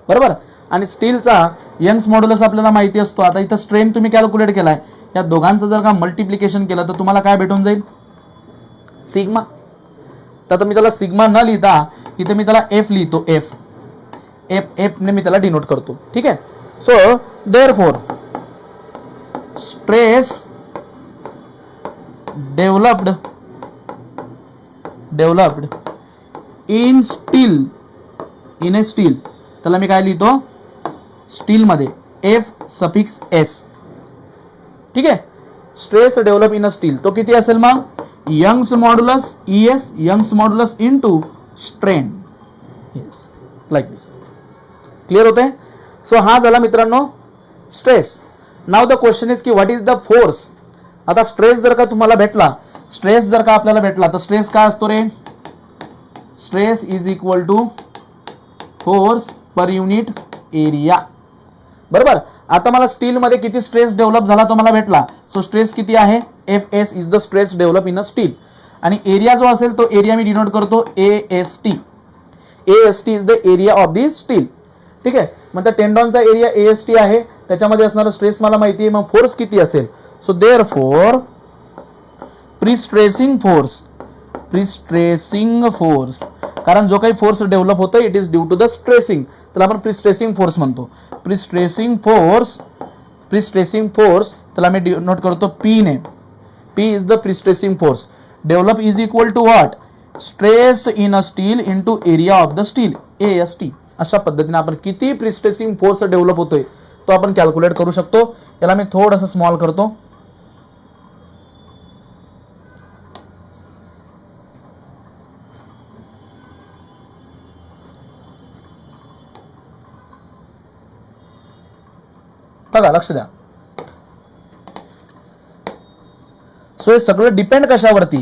बरोबर. आणि स्टीलचा यंग्स मॉड्युलस आपल्याला माहिती असतो. आता इथं स्ट्रेन तुम्ही कॅल्क्युलेट केलाय, या दोघांचं जर का मल्टिप्लिकेशन केलं तर तुम्हाला काय भेटून जाईल, सिग्मा. तर मी त्याला सिग्मा न लिहिता इथे मी त्याला एफ लिहितो, एफ एफ एफ ने मी त्याला डिनोट करतो. ठीक आहे. So therefore stress developed in steel, in A steel, त्याला मी काय लिहितो स्टीलमध्ये एफ सफिक्स एस. ठीक आहे. Stress develop in a steel तो किती असेल मग, Young's modulus ES, Young's modulus into strain. Yes, like this. Clear होते. सो हा झाला मित्रांनो stress. Now the question is की व्हॉट इज द फोर्स. आता स्ट्रेस जर का तुम्हाला भेटला, स्ट्रेस जर का आपल्याला भेटला तर स्ट्रेस काय असतो रे, stress is equal to force per unit area. बरोबर. आता मला स्टील मध्ये किती स्ट्रेस डेव्हलप झाला तो मला भेटला. सो स्ट्रेस किती आहे, FS is the stress develop in a steel. आणि एरिया जो असेल तो एरिया मी डिनोट करतो AST. AST is the area of the steel. ठीक आहे. म्हणजे टेंडॉनचा एरिया AST आहे, त्याच्यामध्ये असणारा स्ट्रेस मला माहिती आहे. मग फोर्स किती असेल. सो देअरफॉर प्रीस्ट्रेसिंग फोर्स, कारण जो काही फोर्स डेव्हलप होतो it is due to the stressing, त्याला आपण प्रीस्ट्रेसिंग फोर्स म्हणतो. प्रीस्ट्रेसिंग फोर्स त्याला मी नोट करतो P ने. P is the prestressing force. Develop is equal to what, stress in a steel into area of the steel, AST. अशा पद्धतीने आपण किती प्रीस्ट्रेसिंग फोर्स डेव्हलप होतोय तो आपण कॅल्क्युलेट करू शकतो. त्याला मी थोडंसं स्मॉल करतो. बघा, लक्ष द्या. सो हे सगळं डिपेंड कशावरती,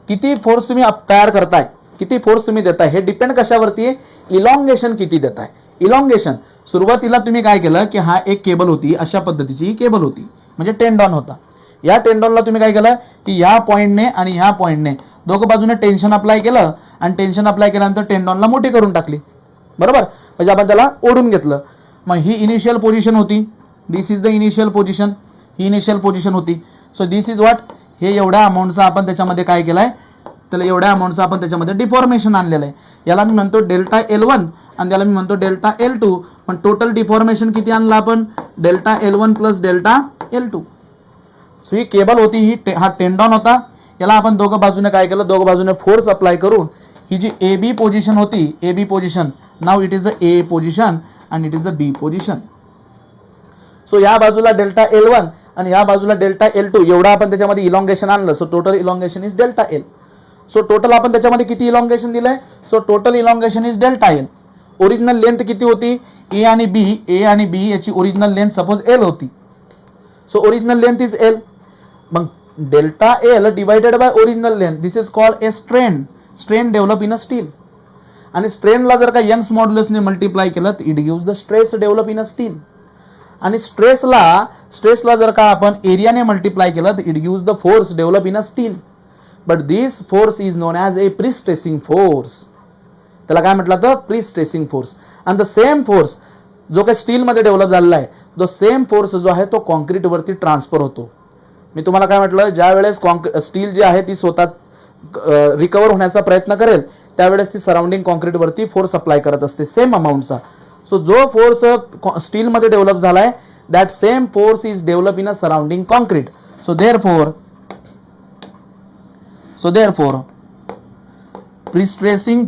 किती फोर्स तुम्ही तयार करताय, किती फोर्स तुम्ही देताय, हे डिपेंड कशावरती आहे, इलॉंगेशन किती देताय. इलॉंगेशन सुरुवातीला तुम्ही काय केलं की हा एक केबल होती, अशा पद्धतीची केबल होती, म्हणजे टेंडॉन होता. या टेंडॉनला तुम्ही काय केलं की ह्या पॉइंटने आणि ह्या पॉइंटने दोघं बाजूने टेन्शन अप्लाय केलं आणि टेन्शन अप्लाय केल्यानंतर टेंडॉनला मोठी करून टाकली. बरोबर. म्हणजे आपण त्याला ओढून घेतलं. मग ही इनिशियल पोझिशन होती, this is the initial position, ही इनिशियल पोझिशन होती. सो दिस इज व्हॉट, हे एवढ्या अमाऊंटचा आपण त्याच्यामध्ये काय केलाय, त्याला एवढ्या अमाऊंटचा आपण त्याच्यामध्ये डिफॉर्मेशन आणलेलं आहे. याला मी म्हणतो डेल्टा L1 आणि त्याला मी म्हणतो डेल्टा L2. पण टोटल डिफॉर्मेशन किती आणलं आपण, delta L1 plus delta L2. So ही केबल होती, ही हा टेंडॉन होता. याला आपण दोघं बाजूने काय केलं, दोघं बाजूने फोर्स अप्लाय करून ही जी AB पोझिशन होती, AB position, now it is the A position आणि it is the B position. So या बाजूला डेल्टा L1 आणि या बाजूला डेल्टा L2 एवढा आपण त्याच्यामध्ये इलॉंगेशन आणलं. So total elongation is delta L. So total आपण त्याच्यामध्ये किती इलॉंगेशन दिलंय, so total elongation is delta L. Original length किती होती, A आणि B याची ओरिजिनल लेंथ सपोज L होती. So original length is L. मग delta L divided by original length, this is called a strain. Strain develop in a steel. आणि स्ट्रेनला जर का Young's मॉड्युलसने multiply केलं तर it gives the stress develop in a steel. आणि स्ट्रेसला जर का आपण एरियाने मल्टिप्लाय केलं तर it gives the force develop in a steel. But this force is non as A prestressing force. त्याला काय म्हटलं तर प्रीस्ट्रेसिंग फोर्स. आणि द सेम फोर्स जो काही स्टीलमध्ये डेव्हलप झालेला आहे, जो सेम फोर्स जो आहे तो कॉन्क्रीटवरती ट्रान्सफर होतो. मी तुम्हाला काय म्हटलं, ज्या वेळेस स्टील जी आहे ती स्वतः रिकवर होण्याचा प्रयत्न करेल त्यावेळेस ती सराउंडिंग कॉन्क्रीटवरती फोर्स अप्लाय करत असते सेम अमाऊंटचा. सो जो फोर्स स्टीलमध्ये डेव्हलप झालाय that same force is develop in a surrounding concrete. So therefore prestressing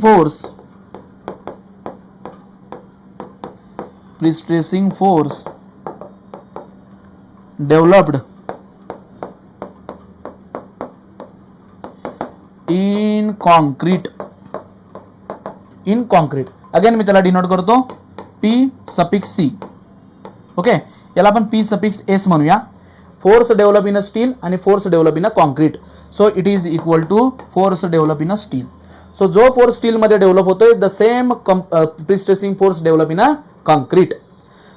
force developed in concrete. Again मी त्याला डिनोट करतो P सफिक्स C. ओके. याला आपण P सफिक्स S म्हणूया. Force develop in a steel आणि force develop in a concrete. So it is equal to force develop in a steel. So जो force स्टीलमध्ये develop होतोय the same prestressing force develop in a concrete.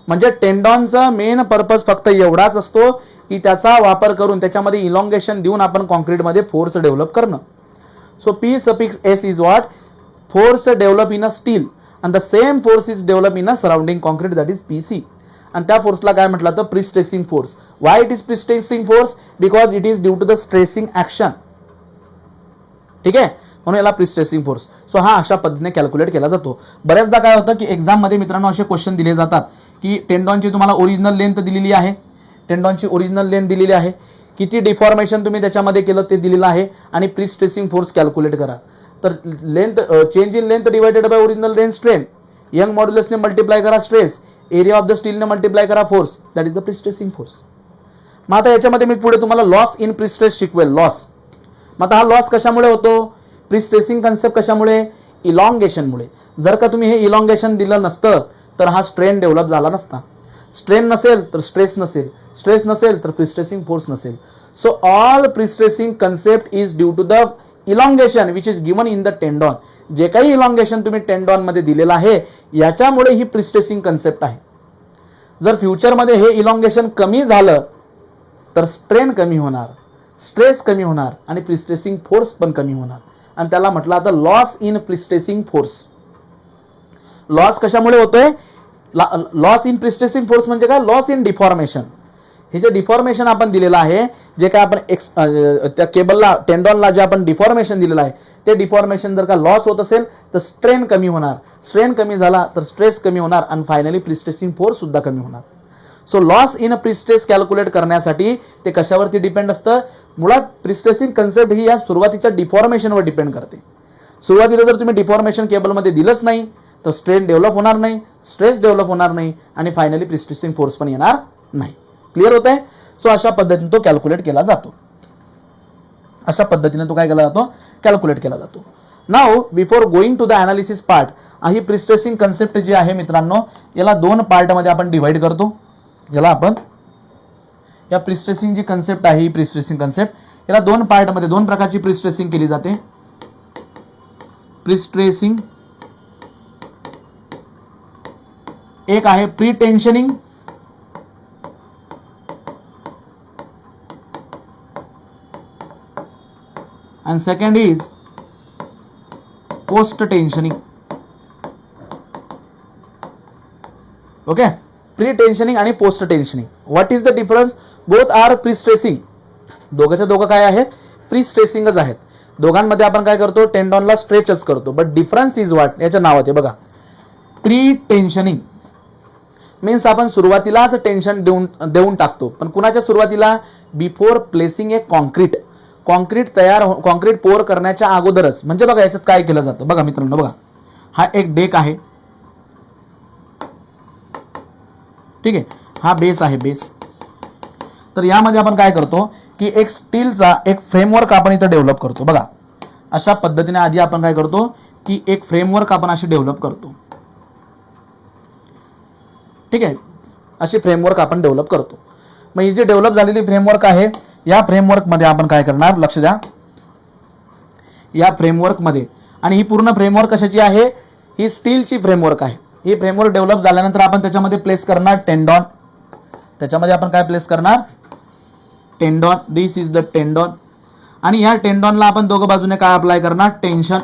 म्हणजे टेंडॉनचा main purpose फक्त एवढाच असतो की त्याचा वापर करून त्याच्यामध्ये इलॉंगेशन देऊन आपण कॉन्क्रीटमध्ये फोर्स डेव्हलप करणं. So P suffix S is what, force develop in a steel. and the same force is developed in a surrounding concrete, that is PC. आणि त्या फोर्सला काय म्हटलं तर prestressing force. Why it is prestressing force? Because it is due to the stressing action. ठीक आहे, म्हणून याला prestressing force. So हा अशा पद्धतीने कॅल्क्युलेट केला जातो. बऱ्याचदा काय होतं की एक्झाम मध्ये मित्रांनो असे क्वेश्चन दिले जातात की टेंडॉनची तुम्हाला ओरिजिनल लेंथ दिलेली आहे, टेंडॉनची ओरिजिनल लेंथ दिलेली आहे, किती डिफॉर्मेशन तुम्ही त्याच्यामध्ये केलं ते दिलेलं आहे, आणि प्रिस्ट्रेसिंग फोर्स कॅल्क्युलेट करा. तर length change in length divided by original length strain, Young मॉड्युलसने मल्टिप्लाय करा स्ट्रेस, एरिया ऑफ द स्टीलने मल्टिप्लाय करा force, that is the prestressing force. मग आता याच्यामध्ये मी पुढे तुम्हाला लॉस इन प्रिस्ट्रेस शिकवेल. लॉस, मग आता हा लॉस कशामुळे होतो? प्रिस्ट्रेसिंग कन्सेप्ट कशामुळे? इलॉंगेशनमुळे. जर का तुम्ही हे इलॉंगेशन दिलं नसतं तर हा स्ट्रेन डेव्हलप झाला नसता. स्ट्रेन नसेल तर स्ट्रेस नसेल, स्ट्रेस नसेल तर प्रिस्ट्रेसिंग फोर्स नसेल. So all prestressing concept is due to the elongation which is given in the tendon. जे काही इलॉंगेशन तुम्ही टेंडॉन मध्ये दिलेलं आहे याच्यामुळे ही प्रिस्ट्रेसिंग कन्सेप्ट आहे. जर फ्युचरमध्ये हे इलॉंगेशन कमी झालं तर स्ट्रेन कमी होणार, स्ट्रेस कमी होणार आणि प्रिस्ट्रेसिंग फोर्स पण कमी होणार, आणि त्याला म्हटलं आता loss in prestressing force. Loss कशामुळे होतोय? लॉस इन प्रिस्ट्रेसिंग फोर्स म्हणजे काय? Loss in deformation. हे जे डिफॉर्मेशन आपण दिलेलं आहे, जे काय आपण त्या केबलला टेंडॉनला जे आपण डिफॉर्मेशन दिलेलं आहे ते डिफॉर्मेशन जर का लॉस होत असेल तर स्ट्रेन कमी होणार, स्ट्रेन कमी झाला तर स्ट्रेस कमी होणार आणि फायनली प्रिस्ट्रेसिंग फोर्स सुद्धा कमी होणार. So loss in prestress calculate करण्यासाठी ते कशावरती डिपेंड असतं? मुळात प्रिस्ट्रेसिंग कन्सेप्ट ही या सुरुवातीच्या डिफॉर्मेशनवर डिपेंड करते. सुरुवातीला जर तुम्ही डिफॉर्मेशन केबलमध्ये दिलंच नाही तर स्ट्रेन डेव्हलप होणार नाही, स्ट्रेस डेव्हलप होणार नाही आणि फायनली प्रिस्ट्रेसिंग फोर्स पण येणार नाही. क्लिअर होत आहे? सो अशा पद्धतीने तो कॅल्क्युलेट केला जातो. अशा पद्धतीने तो काय केला जातो? कॅल्क्युलेट केला जातो. Now before going to the analysis part, ही प्रिस्ट्रेसिंग कन्सेप्ट जी आहे मित्रांनो याला दोन पार्टमध्ये आपण डिवाइड करतो. याला आपण या प्रिस्ट्रेसिंग जी कन्सेप्ट आहे ही प्रिस्ट्रेसिंग कन्सेप्ट याला दोन पार्टमध्ये दोन प्रकारची प्रिस्ट्रेसिंग केली जाते. प्रिस्ट्रेसिंग एक आहे pre टेन्शनिंग and second is post tensioning. Okay, pre tensioning आणि post tensioning. What is the difference? Both are pre-stressing. दोघांच्या दोघं काय आहेत? प्री स्ट्रेसिंगच आहेत. दोघांमध्ये आपण काय करतो? टेंडॉनला स्ट्रेचच करतो. But difference is what? याच्या नावात आहे बघा, प्री टेन्शनिंग मीन्स आपण सुरुवातीलाच टेन्शन देऊन टाकतो. पण कुणाच्या सुरुवातीला? बिफोर प्लेसिंग ए कॉन्क्रीट. कॉन्क्रीट पोर करण्याच्या अगोदरच. म्हणजे बघा याच्यात काय केलं जातं बघा मित्रांनो, बघा हा एक डेक आहे, ठीक आहे, हा बेस आहे बेस. तर यामध्ये आपण काय करतो की एक स्टीलचा एक फ्रेमवर्क आपण इथं डेव्हलप करतो. बघा अशा पद्धतीने आधी आपण काय करतो की एक फ्रेमवर्क आपण अशी डेव्हलप करतो. ठीक आहे, अशी फ्रेमवर्क आपण डेव्हलप करतो. मग ही जी डेव्हलप झालेली फ्रेमवर्क आहे या फ्रेमवर्क मध्ये आपण काय करणार? लक्ष द्या, या फ्रेमवर्क मध्ये, आणि ही पूर्ण फ्रेमवर्क कशाची आहे? ही स्टीलची फ्रेमवर्क आहे. ही फ्रेमवर्क डेव्हलप झाल्यानंतर आपण त्याच्यामध्ये प्लेस करणार टेंडॉन. त्याच्यामध्ये आपण काय प्लेस करणार? Tendon. This is the tendon. आणि या टेंडॉनला आपण दोघं बाजूने काय अप्लाय करणार? टेन्शन.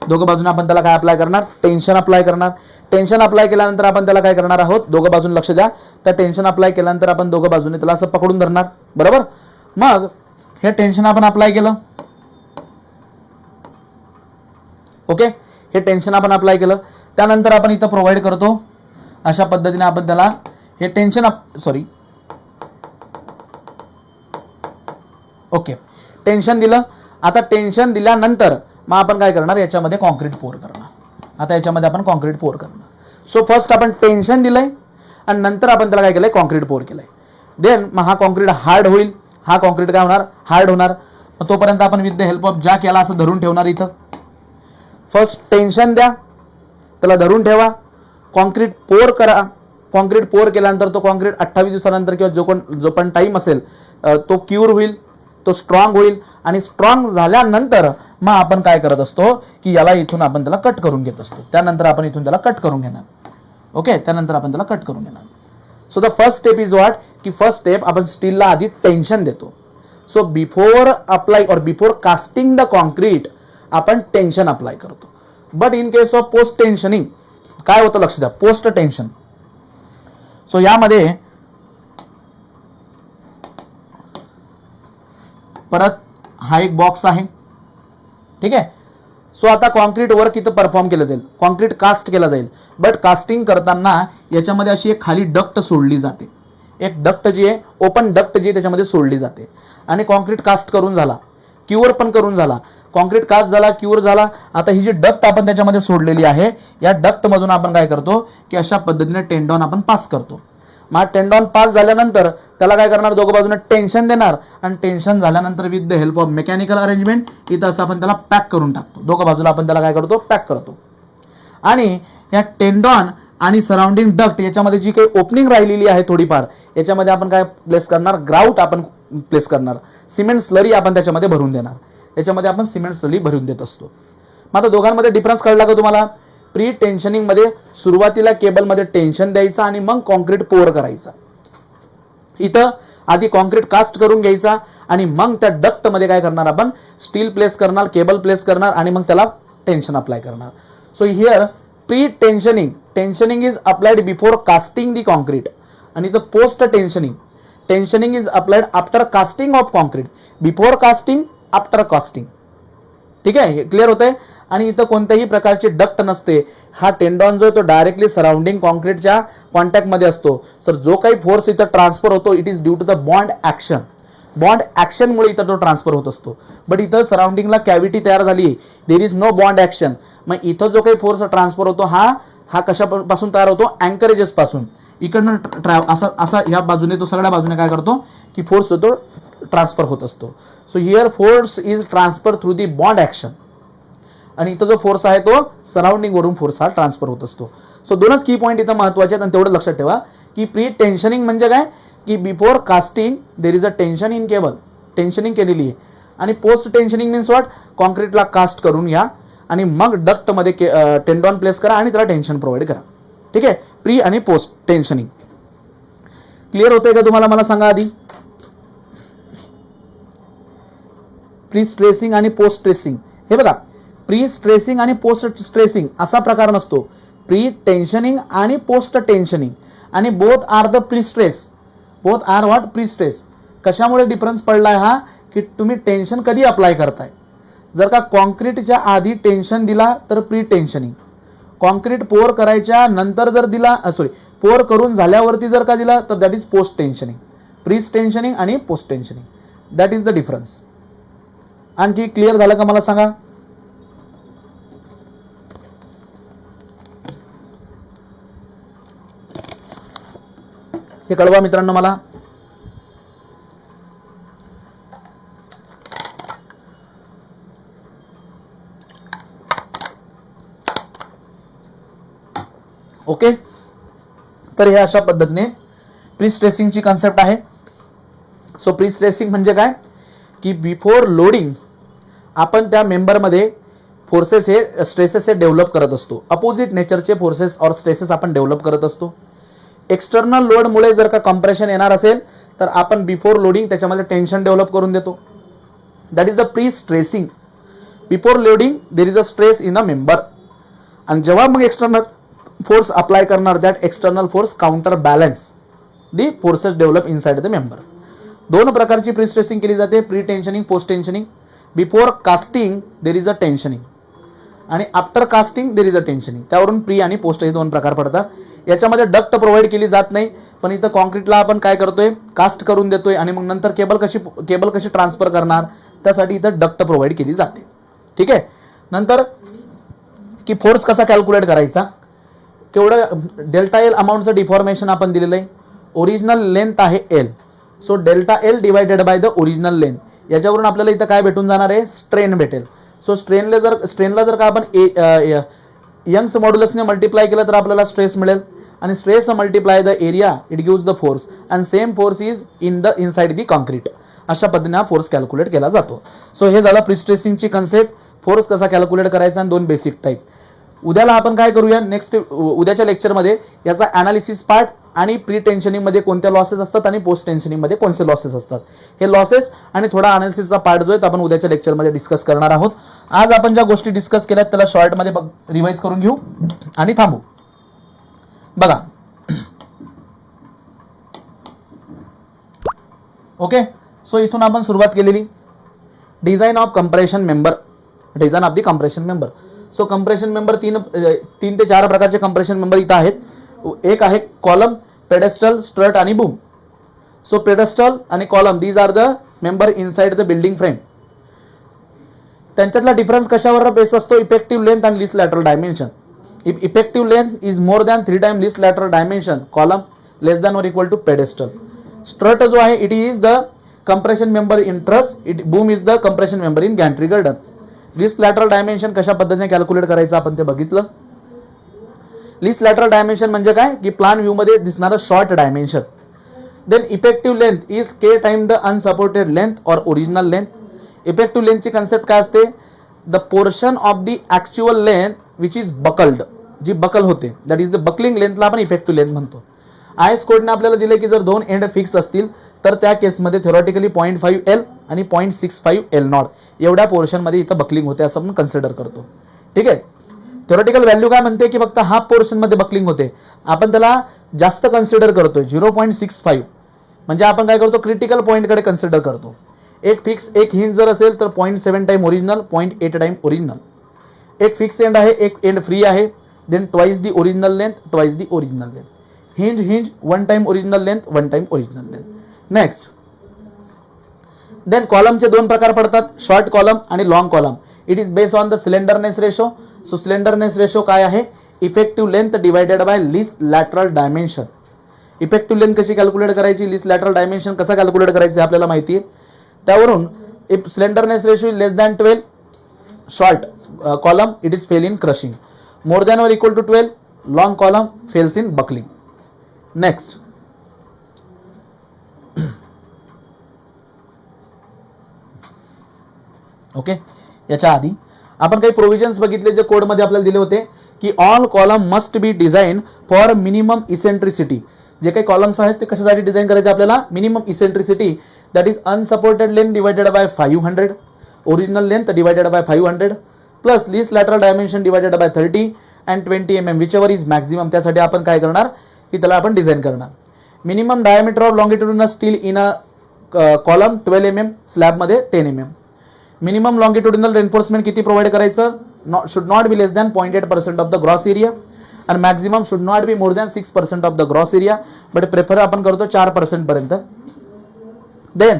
दोघं बाजूने आपण त्याला काय अप्लाय करणार? टेन्शन अप्लाय करणार. टेन्शन अप्लाय केल्यानंतर आपण त्याला काय करणार आहोत? दोघं बाजूने लक्ष द्या, त्या टेन्शन अप्लाय केल्यानंतर आपण दोघं बाजूने त्याला असं पकडून धरणार. बरोबर? मग हे टेन्शन आपण अप्लाय केलं. ओके, हे टेन्शन आपण अप्लाय केलं. त्यानंतर आपण इथं प्रोव्हाइड करतो अशा पद्धतीने आपण त्याला हे टेन्शन ओके टेन्शन दिलं. आता टेन्शन दिल्यानंतर मग आपण काय करणार? याच्यामध्ये कॉन्क्रीट पोर करणार. आता याच्यामध्ये आपण कॉन्क्रीट पोर करणार. सो फर्स्ट आपण टेन्शन दिलंय आणि नंतर आपण त्याला काय केलंय? कॉन्क्रीट पोर केलंय. देन मग हा कॉन्क्रीट हार्ड होईल. हा कॉन्क्रीट काय होणार? हार्ड होणार. मग तोपर्यंत आपण with the help of jack याला असं धरून ठेवणार. इथं फर्स्ट टेन्शन द्या, त्याला धरून ठेवा, कॉन्क्रीट पोर करा. कॉन्क्रीट पोर केल्यानंतर तो कॉन्क्रीट 28 दिवसानंतर किंवा जो पण टाइम असेल तो क्यूर होईल, तो स्ट्रॉंग होईल. आणि स्ट्रॉंग झाल्यानंतर मग आपण काय करत असतो की याला इथून आपण त्याला कट करून घेत असतो. त्यानंतर आपण इथून त्याला कट करून घेणार. ओके, त्यानंतर आपण त्याला कट करून घेणार. So the first step is what? की फर्स्ट स्टेप आपण स्टीलला आधी टेन्शन देतो. सो बिफोर अप्लाय और बिफोर कास्टिंग द कॉन्क्रीट आपण टेन्शन अप्लाय करतो. But in case of post tensioning काय होतं लक्ष द्या, पोस्ट टेन्शन. सो यामध्ये परत हा एक बॉक्स आहे, ठीक आहे. सो आता कॉन्क्रीट वर्क इथं परफॉर्म केलं जाईल, कॉन्क्रीट कास्ट केलं जाईल. बट कास्टिंग करताना याच्यामध्ये अशी एक खाली डक्ट सोडली जाते, एक डक्ट जी आहे, ओपन डक्ट जी त्याच्यामध्ये सोडली जाते. आणि कॉन्क्रीट कास्ट करून झाला, क्यूअर पण करून झाला, कॉन्क्रीट कास्ट झाला, क्यूअर झाला. आता ही जी डक्ट आपण त्याच्यामध्ये सोडलेली आहे, या डक्ट मधून आपण काय करतो की अशा पद्धतीने टेंडॉन आपण पास करतो. मग टेंडॉन पास झाल्यानंतर त्याला काय करणार, दोघं बाजूने टेन्शन देणार. आणि टेन्शन झाल्यानंतर with the help of mechanical arrangement इथं असं आपण त्याला पॅक करून टाकतो, दोघं बाजूला आपण त्याला काय करतो, पॅक करतो. आणि या टेंडॉन आणि सराउंडिंग डक्ट याच्यामध्ये जी काही ओपनिंग राहिलेली आहे थोडीफार, याच्यामध्ये आपण काय प्लेस करणार, ग्राउट आपण प्लेस करणार, सिमेंट स्लरी आपण त्याच्यामध्ये भरून देणार. याच्यामध्ये आपण सिमेंट स्लरी भरून देत असतो. मग आता दोघांमध्ये डिफरन्स कळला का तुम्हाला? प्री टेन्शनिंग मध्ये सुरुवातीला केबलमध्ये टेन्शन द्यायचं आणि मग कॉन्क्रीट पोअर करायचा. इथं आधी कॉन्क्रीट कास्ट करून घ्यायचा आणि मग त्या डक्ट मध्ये काय करणार, आपण स्टील प्लेस करणार, केबल प्लेस करणार आणि मग त्याला टेन्शन अप्लाय करणार. So here pre tensioning is applied before casting the concrete. आणि इथं post tensioning is applied after casting of concrete, before casting, after casting. ठीक आहे, हे क्लिअर होतंय. आणि इथं कोणत्याही प्रकारची डक्ट नसते. हा टेंडॉन जो तो डायरेक्टली सराउंडिंग कॉन्क्रीटच्या कॉन्टॅक्टमध्ये असतो. सर जो काही फोर्स इथं ट्रान्सफर होतो, it is due to the bond ऍक्शनमुळे इथं तो ट्रान्सफर होत असतो. बट इथं सराउंडिंगला कॅव्हिटी तयार झाली, there is no bond action. मग इथं जो काही फोर्स ट्रान्सफर होतो हा कशापासून तयार होतो, अँकरेजेस पासून. इकडनं असा या बाजूने तो सगळ्या बाजूने काय करतो की फोर्स होतो ट्रान्सफर होत असतो. So here force is transfer through the bond action. आणि इथं जो फोर्स आहे तो सराउंडिंग वरून फोर्स हा ट्रान्सफर होत असतो. सो दोनच की पॉईंट इथं महत्वाचे आहेत आणि तेवढं लक्षात ठेवा की प्री टेन्शनिंग म्हणजे काय की before casting there is a tension in cable, tensioning केलेली आहे. आणि पोस्ट टेन्शनिंग मीन्स व्हॉट, कॉन्क्रीटला कास्ट करून घ्या आणि मग डक्टमध्ये टेंडॉन प्लेस करा आणि त्याला टेन्शन प्रोव्हाइड करा. ठीक आहे, प्री आणि पोस्ट टेन्शनिंग. क्लिअर होतंय का तुम्हाला? मला सांगा आधी. प्री स्ट्रेसिंग आणि पोस्ट स्ट्रेसिंग, हे बघा, प्री स्ट्रेसिंग आणि पोस्ट स्ट्रेसिंग असा प्रकार नसतो. प्री टेन्शनिंग आणि पोस्ट टेन्शनिंग, आणि both are the prestress, both are what, prestress. कशामुळे डिफरन्स पडलाय हा, की तुम्ही टेन्शन कधी अप्लाय करताय. जर का कॉन्क्रीटच्या आधी टेन्शन दिला तर प्री टेन्शनिंग, कॉन्क्रीट पोअर करायच्या नंतर जर दिला, पोअर करून झाल्यावरती जर का दिला तर that is post tensioning. Pre टेन्शनिंग आणि post tensioning, that is the difference. आणखी क्लिअर झालं का मला सांगा? हे कळवा मित्रांनो मला. ओके, तर हे अशा पद्धतीने प्री स्ट्रेसिंगची कन्सेप्ट आहे. सो प्री स्ट्रेसिंग म्हणजे काय की बिफोर लोडिंग आपण त्या मेंबरमध्ये फोर्सेस हे स्ट्रेसेस हे डेव्हलप करत असतो. अपोजिट नेचरचे फोर्सेस और स्ट्रेसेस आपण डेव्हलप करत असतो. एक्सटर्नल लोडमुळे जर का कॉम्प्रेशन येणार असेल तर आपण बिफोर लोडिंग त्याच्यामध्ये टेन्शन डेव्हलप करून देतो. That is the pre stressing. Before loading there is a stress in a member. आणि जेव्हा मग एक्सटर्नल फोर्स अप्लाय करणार, that external force counter balance the forces develop inside the member. दोन प्रकारची pre stressing केली जाते, pre tensioning, post tensioning. Before casting there is a tensioning आणि after casting there is a tensioning. त्यावरून pre आणि post हे दोन प्रकार पडतात. याच्यामध्ये डक्ट प्रोव्हाइड केली जात नाही, पण इथं कॉन्क्रीटला आपण काय करतोय, कास्ट करून देतोय आणि मग नंतर केबल कशी ट्रान्सफर करणार, त्यासाठी इथं डक्ट प्रोव्हाइड केली जाते. ठीक आहे. नंतर की फोर्स कसा कॅल्क्युलेट करायचा, केवढं डेल्टा एल अमाऊंटचं डिफॉर्मेशन आपण दिलेलं आहे. ओरिजिनल लेंथ आहे L, so delta L divided by the original length. याच्यावरून आपल्याला इथं काय भेटून जाणार आहे, स्ट्रेन भेटेल. सो स्ट्रेनला जर का आपण यंग्स मॉड्युलसने मल्टिप्लाय केलं तर आपल्याला स्ट्रेस मिळेल, आणि stress multiply the area it gives the force, and same force is inside the concrete. अशा पद्धतीने हा फोर्स कॅल्क्युलेट केला जातो. सो हे झालं प्री स्ट्रेसिंगची कन्सेप्ट, फोर्स कसा कॅल्क्युलेट करायचा आणि दोन बेसिक टाईप. उद्याला आपण काय करूया, नेक्स्ट उद्याच्या लेक्चरमध्ये याचा अनालिसिस पार्ट आणि प्री टेन्शनिंग मध्ये कोणत्या लॉसेस असतात आणि पोस्ट टेन्शनिंग मध्ये कोणते लॉसेस असतात, हे लॉसेस आणि थोडा अनालिसिसचा पार्ट जो आहे आपण उद्याच्या लेक्चरमध्ये डिस्कस करणार आहोत. आज आपण ज्या गोष्टी डिस्कस केल्यात त्याला शॉर्टमध्ये रिवाइज करून घेऊ आणि थांबू. बघा. ओके, सो इथून आपण सुरुवात केलेली. Design of compression member, design of the compression member. So compression member तीन ते चार प्रकारचे कंप्रेशन मेंबर इथं आहेत. एक आहे कॉलम, पेडेस्टल, स्ट्रट आणि बूम. सो पेडेस्टल आणि column these are the member inside the building frame. त्यांच्यातला डिफरन्स कशावर बेस असतो? इफेक्टिव्ह लेंथ आणि least lateral dimension. If effective length is more than 3 time least lateral dimension, column less than और equal to pedestal. Strut जो आहे it is the compression member in truss, it boom is the compression member in gantry girder. List lateral dimension कशा पद्धतीने calculate करायचं आपण ते बघितलं. List lateral dimension म्हणजे काय की प्लान व्ह्यू मध्ये दिसणारं short dimension. Then effective length is K time the unsupported length और ओरिजिनल लेंथ. इफेक्टिव्ह लेंथची कन्सेप्ट काय असते? The portion of the actual length which is buckled, जी बकल होते, दॅट इज द बकलिंग लेंथला आपण इफेक्टिव्ह लेंथ म्हणतो. IS कोडने आपल्याला दिले की जर दोन एंड फिक्स असतील तर त्या केसमध्ये थेरॉटिकली 0.5 एल आणि 0.65 एल नॉट एवढ्या पोर्शनमध्ये इथं बकलिंग होते असं आपण कन्सिडर करतो. ठीक आहे. थेरॉटिकल व्हॅल्यू काय म्हणते की फक्त हाफ पोर्शनमध्ये बकलिंग होते, आपण त्याला जास्त कन्सिडर करतोय 0.65. म्हणजे आपण काय करतो? क्रिटिकल पॉईंटकडे कन्सिडर करतो. एक फिक्स एक हिंज जर असेल तर 0.7 टाइम ओरिजिनल, 0.8 टाइम ओरिजिनल. एक फिक्स एंड आहे, एक एंड फ्री आहे, then twice the original length, twice the original length. Hinge 1 time original length, 1 time original length. Next, then कॉलमचे दोन प्रकार पडतात, शॉर्ट कॉलम आणि long column. It is based on the slenderness ratio. So slenderness ratio काय आहे? Effective length divided by least lateral dimension. Effective length कशी calculate करायची, list lateral dimension कसा कॅल्क्युलेट करायचं आपल्याला माहिती आहे. त्यावरून if slenderness ratio is less than 12, short column it is fail in crushing. More than और equal to 12, long column fails in buckling. Next, okay. याच्या आधी आपण काही प्रोव्हिजन्स बघितले जे कोडमध्ये आपल्याला दिले होते की all column must be design for minimum eccentricity. जे काही कॉलम्स आहेत ते कशासाठी डिझाइन करायचे आपल्याला? Minimum eccentricity, that is unsupported length divided by 500, original length divided by 500 plus least lateral dimension divided by 30 and 20 mm whichever is maximum. त्यासाठी आपण काय करणार की त्याला आपण डिझाइन करणार. Minimum diameter of longitudinal steel in a column 12 mm, स्लॅबमध्ये 10 mm. Minimum longitudinal reinforcement किती प्रोव्हाइड करायचं? Should not be less than 0.8% of the gross area आणि maximum should not be more than 6% of the gross area, but prefer आपण करतो 4% पर्यंत. Then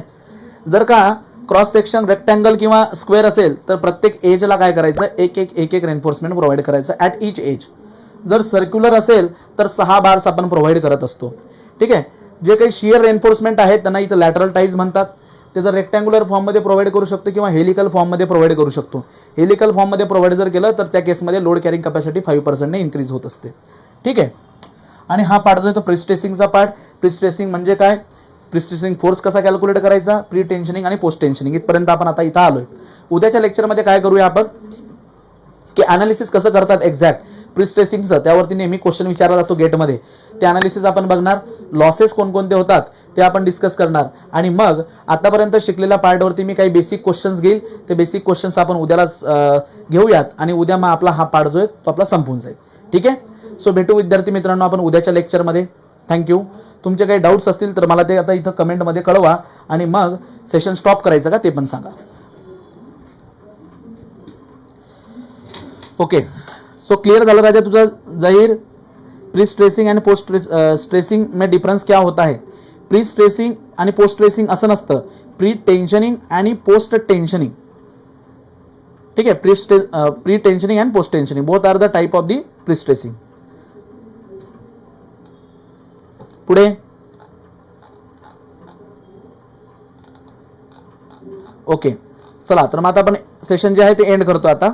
जर का cross section rectangle किंवा स्क्वेअर असेल तर प्रत्येक एजला काय करायचं? एक रेन्फोर्समेंट प्रोव्हाइड करायचं ॲट इच एज. जर सर्क्युलर असेल तर 6 बार्स आपण प्रोव्हाइड करत असतो. ठीक आहे. जे काही शियर रेन्फोर्समेंट आहेत त्यांना इथं लॅटरल टाईज म्हणतात. ते जर रेक्टँग्युलर फॉर्ममध्ये प्रोव्हाइड करू शकतो किंवा हेलिकल फॉर्ममध्ये प्रोव्हाइड करू शकतो. हेलिकल फॉर्ममध्ये प्रोव्हाइड जर केलं तर त्या केसमध्ये लोड कॅरिंग कॅपॅसिटी 5% ने इन्क्रीज होत असते. ठीक आहे. आणि हा पार्ट जो आहे तो प्रिस्ट्रेसिंगचा पार्ट. प्रिस्ट्रेसिंग म्हणजे काय? प्रिस्ट्रेसिंग फोर्स कसा कॅल्क्युलेट करायचा, प्री टेन्शनिंग आणि पोस्ट टेन्शनिंग इथपर्यंत आपण आता इथं आलोय. उद्याच्या लेक्चरमध्ये काय करूया आपण की अनालिसिस कसं करतात एक्झॅक्ट प्रिस्ट्रेसिंगचं, त्यावरती नेहमी क्वेश्चन विचारला जातो गेटमध्ये. ते अनालिसिस आपण बघणार. लॉसेस कोणकोणते होतात ते आपण डिस्कस करणार आणि मग आतापर्यंत शिकलेल्या पार्टवरती मी काही बेसिक क्वेश्चन्स घेईल. ते बेसिक क्वेश्चन्स आपण उद्याला घेऊयात आणि उद्या मग आपला हा पार्ट जो आहे तो आपला संपून जाईल. ठीक आहे. सो भेटू विद्यार्थी मित्रांनो आपण उद्याच्या लेक्चरमध्ये. थँक्यू. तुमचे काही डाऊट्स असतील तर मला ते आता इथं कमेंटमध्ये कळवा आणि मग सेशन स्टॉप करायचं का ते पण सांगा. ओके. सो क्लियर झालं राजा तुझा जाहीर. प्री स्ट्रेसिंग आणि पोस्ट स्ट्रेसिंग में डिफरन्स क्या होता है? प्री स्ट्रेसिंग आणि पोस्ट स्ट्रेसिंग असं नसतं. प्री टेन्शनिंग आणि पोस्ट टेन्शनिंग. ठीक आहे. Pre tensioning and post tensioning both are the type of the pre stressing. पुढे ओके. चला तर मग आता आपण सेशन जे आहे ते एंड करतो आता.